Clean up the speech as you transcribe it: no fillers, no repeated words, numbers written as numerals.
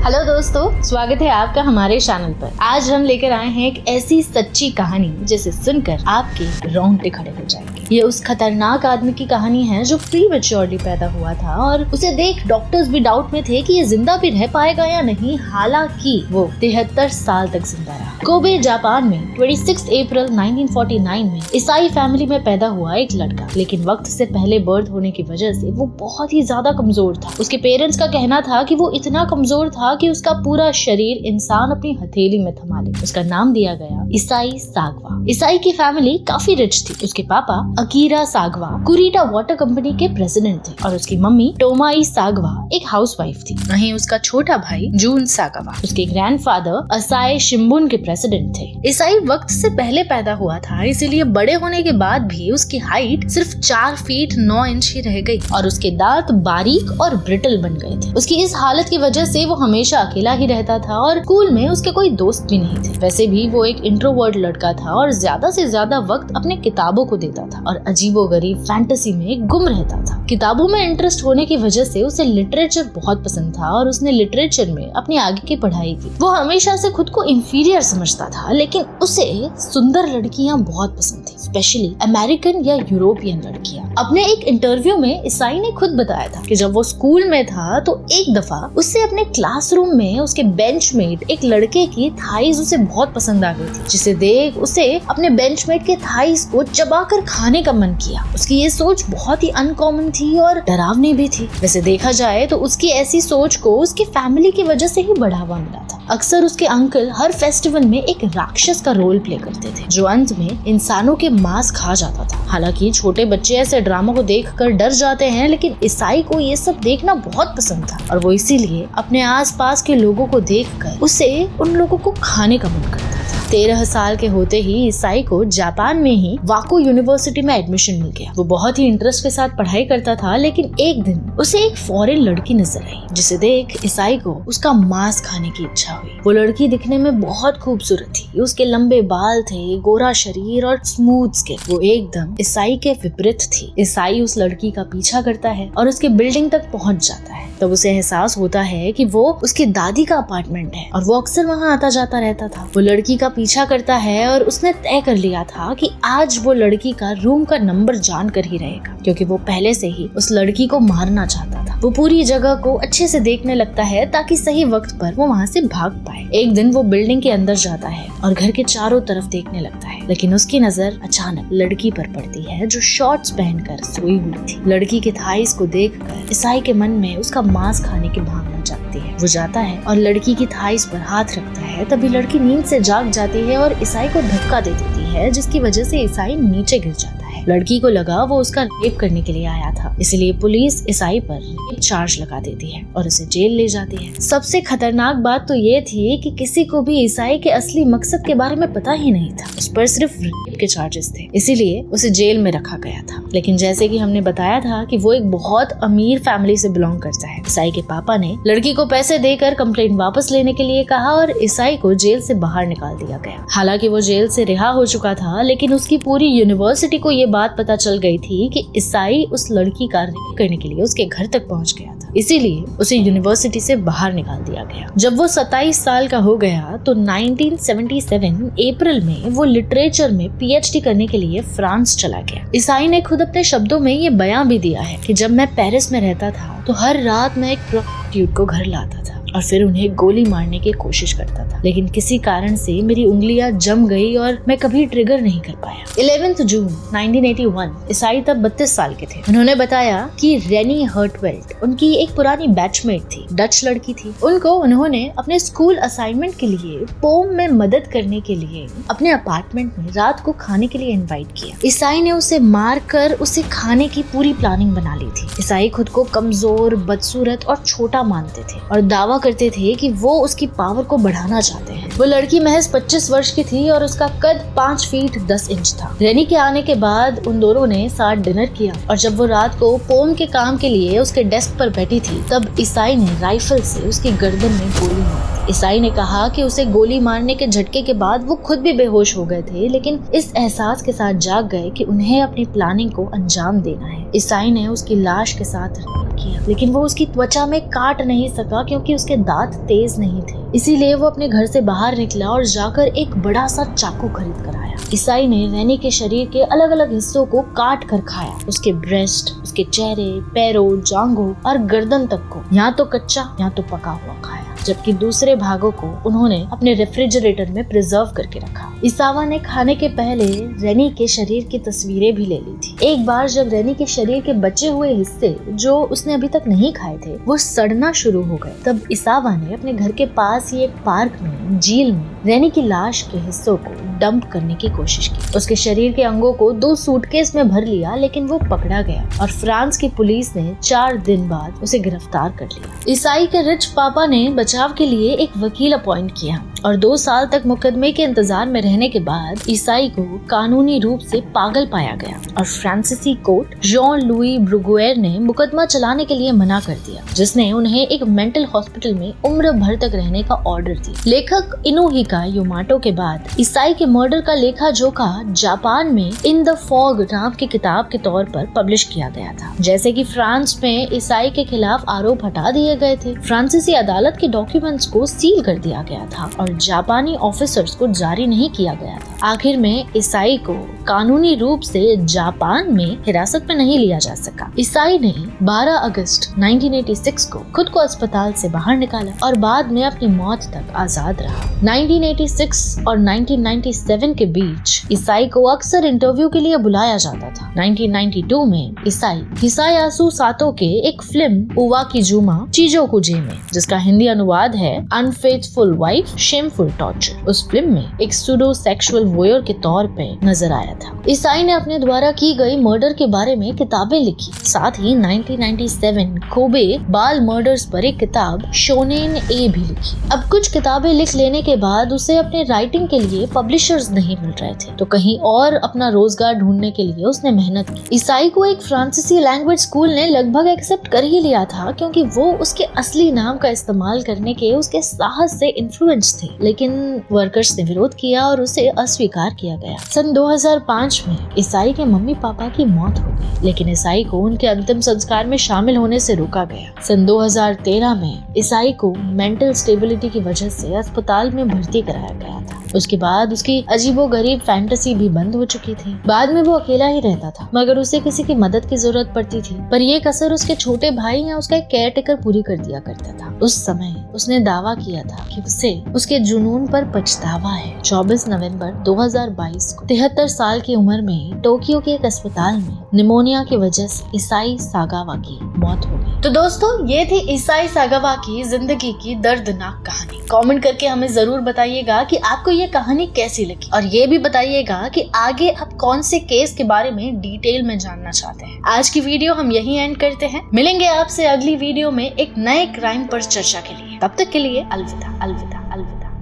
Hello दोस्तों, स्वागत है आपका हमारे चैनल पर। आज हम लेकर आए हैं एक ऐसी सच्ची कहानी जिसे सुनकर आपके रोंगटे खड़े हो जाएंगे। ये उस खतरनाक आदमी की कहानी है जो प्रीमेच्योरली पैदा हुआ था और उसे देख डॉक्टर्स भी डाउट में थे कि ये जिंदा भी रह पाएगा या नहीं। हालांकि वो 73 साल तक जिंदा रहा। कोबे जापान में 26 अप्रैल 1949 में ईसाई फैमिली में पैदा हुआ एक लड़का, लेकिन वक्त से पहले बर्थ होने की वजह से वो बहुत ही ज्यादा कमजोर था। उसके पेरेंट्स का कहना था कि वो इतना कमजोर था कि उसका पूरा शरीर इंसान अपनी हथेली में थमा ले। उसका नाम दिया गया ईसाई सागवा। ईसाई की फैमिली काफी रिच थी। उसके पापा अकीरा सागवा कुरीटा वाटर कंपनी के प्रेसिडेंट थे और उसकी मम्मी टोमाई सागवा एक हाउसवाइफ थी। वहीं उसका छोटा भाई जून सागवा उसके ग्रैंडफादर असाए शिम्बुन के प्रेसिडेंट थे। ईसाई वक्त से पहले पैदा हुआ था, इसीलिए बड़े होने के बाद भी उसकी हाइट सिर्फ 4 फीट 9 इंच ही रह गई और उसके दांत बारीक और ब्रिटल बन गए थे। उसकी इस हालत की वजह से वो हमेशा अकेला ही रहता था और स्कूल में उसके कोई दोस्त भी नहीं थे। वैसे भी वो एक इंट्रोवर्ट लड़का था और ज्यादा से ज्यादा वक्त अपने किताबों को देता था और अजीबोगरीब फैंटेसी में गुम रहता था। किताबों में इंटरेस्ट होने की वजह से उसे लिटरेचर बहुत पसंद था और उसने लिटरेचर में अपनी आगे की पढ़ाई की। वो हमेशा से खुद को इंफीरियर समझता था, लेकिन उसे सुंदर लड़कियां बहुत पसंद थी, स्पेशली अमेरिकन या यूरोपियन लड़कियां। अपने एक इंटरव्यू में ईसाई ने खुद बताया था कि जब वो स्कूल में था तो एक दफा उससे अपने क्लासरूम में उसके बेंचमेट एक लड़के की थाईज उसे बहुत पसंद आ गई थी, जिसे देख उसे अपने बेंचमेट के थाईज को चबाकर खाने का मन किया। उसकी ये सोच बहुत ही अनकॉमन थी और डरावनी भी थी। वैसे देखा जाए तो उसकी ऐसी सोच को उसकी फैमिली की वजह से ही बढ़ावा मिला था। अक्सर उसके अंकल हर फेस्टिवल में एक राक्षस का रोल प्ले करते थे जो अंत में इंसानों के मांस खा जाता था। हालांकि छोटे बच्चे ऐसे ड्रामा को देखकर डर जाते हैं, लेकिन ईसाई को ये सब देखना बहुत पसंद था और वो इसीलिए अपने आसपास के लोगों को देखकर उसे उन लोगों को खाने का मन करता था। 13 साल के होते ही ईसाई को जापान में ही वाको यूनिवर्सिटी में एडमिशन मिल गया। वो बहुत ही इंटरेस्ट के साथ पढ़ाई करता था, लेकिन एक दिन उसे एक फॉरेन लड़की नजर आई जिसे देख ईसाई को उसका मांस खाने की इच्छा हुई। वो लड़की दिखने में बहुत खूबसूरत थी। उसके लंबे बाल थे, गोरा शरीर और स्मूथ स्किन। वो एकदम ईसाई के विपरीत थी। ईसाई उस लड़की का पीछा करता है और उसके बिल्डिंग तक पहुंच जाता है। तब उसे एहसास होता है कि वो उसकी दादी का अपार्टमेंट है और वो अक्सर वहाँ आता जाता रहता था। वो लड़की का पीछा करता है और उसने तय कर लिया था कि आज वो लड़की का रूम का नंबर जानकर ही रहेगा, क्योंकि वो पहले से ही उस लड़की को मारना चाहता था। वो पूरी जगह को अच्छे से देखने लगता है ताकि सही वक्त पर वो वहाँ से भाग पाए। एक दिन वो बिल्डिंग के अंदर जाता है और घर के चारों तरफ देखने लगता है, लेकिन उसकी नजर अचानक लड़की पर पड़ती है जो शॉर्ट्स पहनकर सोई हुई थी। लड़की के थाईज को देखकर ईसाई के मन में उसका मांस खाने की भावना जागती है। वो जाता है और लड़की की थाईज पर हाथ रखता है। तभी लड़की नींद से जाग जाती है और ईसाई को धक्का दे देती है, जिसकी वजह से ईसाई नीचे गिर जाता है। लड़की को लगा वो उसका रेप करने के लिए आया था, इसलिए पुलिस ईसाई पर रेप चार्ज लगा देती है और उसे जेल ले जाती है। सबसे खतरनाक बात तो ये थी कि किसी को भी ईसाई के असली मकसद के बारे में पता ही नहीं था। उस पर सिर्फ रेप के चार्जेस थे, इसीलिए उसे जेल में रखा गया था। लेकिन जैसे कि हमने बताया था कि वो एक बहुत अमीर फैमिली से बिलोंग करता है। ईसाई के पापा ने लड़की को पैसे देकर कंप्लेंट वापस लेने के लिए कहा और ईसाई को जेल से बाहर निकाल दिया गया। हालांकि वो जेल से रिहा हो चुका था, लेकिन उसकी पूरी यूनिवर्सिटी को ये बात पता चल गई थी कि ईसाई उस लड़की का रेप करने के लिए उसके घर तक पहुंच गया था, इसीलिए उसे यूनिवर्सिटी से बाहर निकाल दिया गया। जब वो 27 साल का हो गया तो 1977 अप्रैल में वो लिटरेचर में पीएचडी करने के लिए फ्रांस चला गया। ईसाई ने खुद अपने शब्दों में ये बयान भी दिया है कि जब मैं पेरिस में रहता था तो हर रात मैं एक प्रोस्टिट्यूट को घर लाता था और फिर उन्हें गोली मारने की कोशिश करता था, लेकिन किसी कारण से मेरी उंगलियां जम गई और मैं कभी ट्रिगर नहीं कर पाया। 11 जून 1981 ईसाई तब 32 साल के थे। उन्होंने बताया कि रेनी हर्टवेल्ट उनकी एक पुरानी बैचमेट थी, डच लड़की थी। उनको उन्होंने अपने स्कूल असाइनमेंट के लिए पोम में मदद करने के लिए अपने अपार्टमेंट में रात को खाने के लिए इन्वाइट किया। ईसाई ने उसे मार कर उसे खाने की पूरी प्लानिंग बना ली थी। ईसाई खुद को कमजोर, बदसूरत और छोटा मानते थे और दावा करते थे कि वो उसकी पावर को बढ़ाना चाहते हैं। वो लड़की महज 25 वर्ष की थी और उसका कद 5 फीट 10 इंच था। रेनी के आने के बाद उन दोनों ने साथ डिनर किया और जब वो रात को पोम के काम के लिए उसके डेस्क पर बैठी थी तब ईसाई ने राइफल से उसकी गर्दन में गोली मारी। ईसाई ने कहा कि उसे गोली मारने के झटके के बाद वो खुद भी बेहोश हो गए थे, लेकिन इस एहसास के साथ जाग गए कि उन्हें अपनी प्लानिंग को अंजाम देना है। ईसाई ने उसकी लाश के साथ किया, लेकिन वो उसकी त्वचा में काट काट नहीं सका क्योंकि उसके दांत तेज नहीं थे। इसीलिए वो अपने घर से बाहर निकला और जाकर एक बड़ा सा चाकू खरीद कर आया। ईसाई ने रैनी के शरीर के अलग अलग हिस्सों को काट कर खाया, उसके ब्रेस्ट, उसके चेहरे, पैरों, जांघों और गर्दन तक को या तो कच्चा या तो पका हुआ खाया, जबकि दूसरे भागों को उन्होंने अपने रेफ्रिजरेटर में प्रिजर्व करके रखा। इसावा ने खाने के पहले रैनी के शरीर की तस्वीरें भी ले ली थी। एक बार जब रैनी के शरीर के बचे हुए हिस्से जो उसने अभी तक नहीं खाए थे वो सड़ना शुरू हो गए, तब इसावा ने अपने घर के पास ही एक पार्क में झील में रैनी की लाश के हिस्सों को डंप करने की कोशिश की। उसके शरीर के अंगों को 2 सूटकेस में भर लिया, लेकिन वो पकड़ा गया और फ्रांस की पुलिस ने 4 दिन बाद उसे गिरफ्तार कर लिया। ईसाई के रिच पापा ने बचाव के लिए एक वकील अपॉइंट किया और 2 साल तक मुकदमे के इंतजार में रहने के बाद ईसाई को कानूनी रूप से पागल पाया गया और फ्रांसीसी कोर्ट जॉन लुई ब्रूगुएर ने मुकदमा चलाने के लिए मना कर दिया, जिसने उन्हें एक मेंटल हॉस्पिटल में उम्र भर तक रहने का ऑर्डर दिया। लेखक इनुहिका योमाटो के बाद ईसाई के मर्डर का लेखा जोखा जापान में इन द फॉग नाम की किताब के तौर पर पब्लिश किया गया था। जैसे कि फ्रांस में ईसाई के खिलाफ आरोप हटा दिए गए थे, फ्रांसीसी अदालत के डॉक्यूमेंट्स को सील कर दिया गया था और जापानी ऑफिसर्स को जारी नहीं किया गया था। आखिर में ईसाई को कानूनी रूप से जापान में हिरासत में नहीं लिया जा सका। ईसाई ने 12 अगस्त 1986 को खुद को अस्पताल से बाहर निकाला और बाद में अपनी मौत तक आजाद रहा। 1986 और 1997 के बीच ईसाई को अक्सर इंटरव्यू के लिए बुलाया जाता था। 1992 में ईसाई हिसायासु सातो के एक फिल्म उवा की जुमा चीजोकुजे में, जिसका हिंदी अनुवाद है अनफेथफुल वाइफ शेमफुल टॉर्चर, उस फिल्म में एक सूडो सेक्सुअल वॉयर के तौर पे नजर आया था। ईसाई ने अपने द्वारा की गई मर्डर के बारे में किताबें लिखी। साथ ही 1997 कोबे बाल मर्डर्स पर एक किताब शोनेन ए भी लिखी। अब कुछ किताबें लिख लेने के बाद उसे अपने राइटिंग के लिए पब्लिशर्स नहीं मिल रहे थे, तो कहीं और अपना रोजगार ढूंढने के लिए उसने मेहनत की। ईसाई को एक फ्रांसीसी लैंग्वेज स्कूल ने लगभग एक्सेप्ट कर ही लिया था, क्योंकि वो उसके असली नाम का इस्तेमाल करने के उसके साहस से इन्फ्लुएंस थे, लेकिन वर्कर्स ने विरोध किया और उसे अस्वीकार किया गया। सन 2005 में ईसाई के मम्मी पापा की मौत हो गई, लेकिन ईसाई को उनके अंतिम संस्कार में शामिल होने से रोका गया। सन 2013 में ईसाई को मेंटल स्टेबिलिटी की वजह से अस्पताल में भर्ती कराया गया था। उसके बाद उसकी अजीबोगरीब फैंटेसी भी बंद हो चुकी थी। बाद में वो अकेला ही रहता था, मगर उसे किसी की मदद की जरूरत पड़ती थी, पर ये कसर उसके छोटे भाई या उसका एक केयर टेकर पूरी कर दिया करता था। उस समय उसने दावा किया था कि उसे उसके जुनून पर पछतावा है। 24 नवंबर 2022 को 73 साल की उम्र में टोक्यो के एक अस्पताल में निमोनिया की वजह से ईसाई सागावा की मौत हो गई। तो दोस्तों, ये थी ईसाई सागावा की जिंदगी की दर्दनाक कहानी। कमेंट करके हमें जरूर बताइएगा कि आपको ये कहानी कैसी लगी, और ये भी बताइएगा कि आगे आप कौन से केस के बारे में डिटेल में जानना चाहते हैं। आज की वीडियो हम यहीं एंड करते हैं। मिलेंगे आपसे अगली वीडियो में एक नए क्राइम पर चर्चा के लिए। तब तक के लिए अलविदा अलविदा अलविदा।